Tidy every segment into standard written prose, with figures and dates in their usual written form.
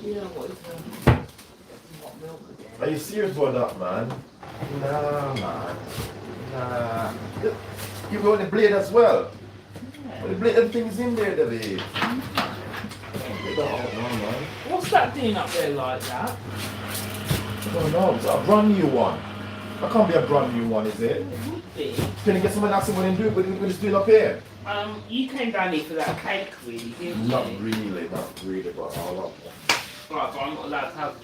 Yeah, what is hot milk again? Are you serious about that, man? Nah, man. Nah. You got the blade as well. Yeah. The blade, everything's in there, David. Get that out, man. What's that doing up there like that? I don't know. It's a brand new one. That can't be a brand new one, is it? It would be. Can you get someone else and do it with this deal up here? You came down here for that cake, really, didn't you? Not really, but all up. Right, but I'm not allowed to have.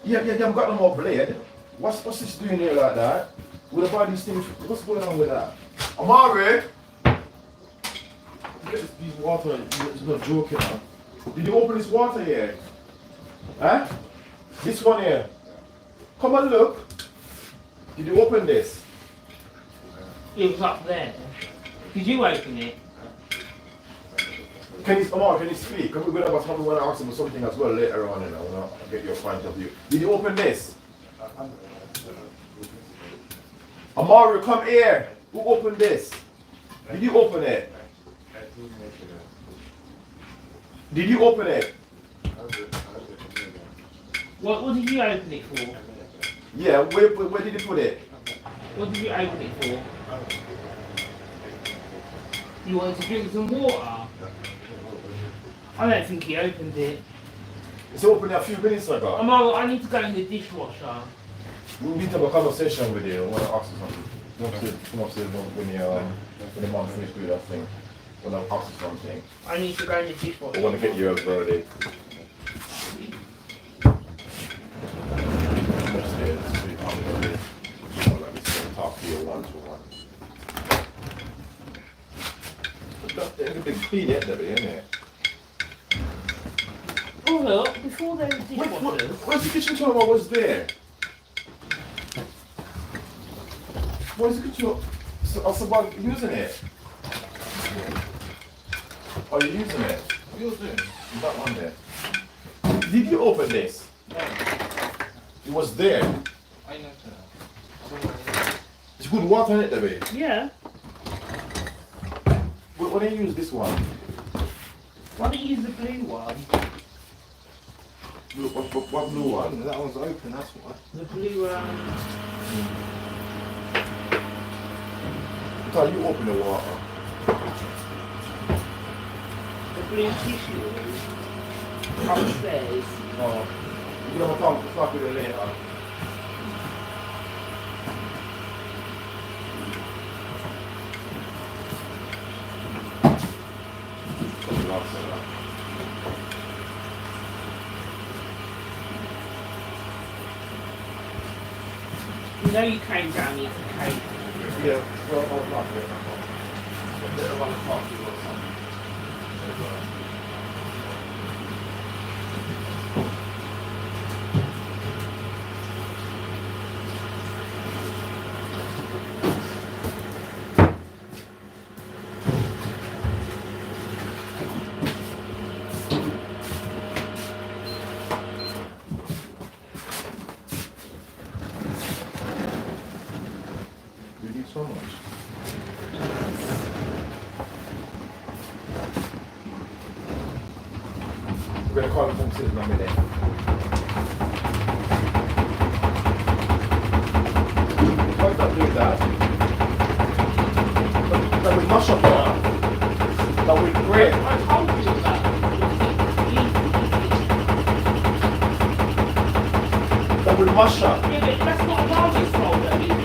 Yeah, I've got no more blade. What's this doing here like that? With about these things, what's going on with that? Amari! Get these water, it's not joking, huh? Did you open this water here? Huh? This one here. Come and look. Did you open this? It was up there. Did you open it? Amari, can you speak? We're going to ask him something as well later on, and I want to get your point of view. Did you open this? Amari, come here. Who opened this? Did you open it? Did you open it? What did you open it for? Yeah, where did you put it? What did you open it for? You wanted to drink some water? I don't think he opened it. It's opened a few minutes ago. I need to go in the dishwasher. We need to have a conversation with you. I want to ask you something. Come upstairs when the mom finished doing that thing. When I ask you something. I need to go in the dishwasher. I want to get your verdict. Upstairs, so you can't go there. Let me talk to you one-to-one. There's a big feed there, isn't it? Oh look, before there was dishwashers. Where's the kitchen toilet? What was there? Where's the kitchen? So about using it? Are you using it? What are you doing? That one there. Did you open this? No. It was there. I know. It's good water in it, David. Yeah. Why don't you use this one? Why don't you use the blue one? What blue one? That one's open, that's why. The blue Until you open the water. the blue tissue upstairs. Oh, you don't talk with it later. You know you came down here for cake. Yeah, well, I'll not do it. I want to talk to you about something. You need so much. We're going to call him from Sydney in a minute. Why not do that? That will mash up that. That will break. I told you that. That will mash up. Yeah, but that's not a garbage folder, is it?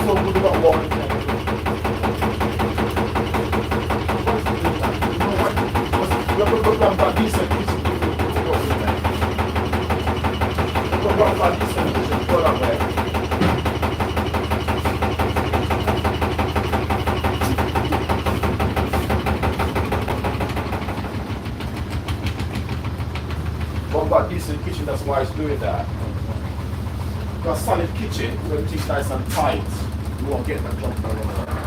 So good about walking. You have to go down that decent piece of go down that decent piece of go down there. One got decent kitchen, that's why it's doing that. Got a solid kitchen, everything's nice and tight. You won't get that jump around.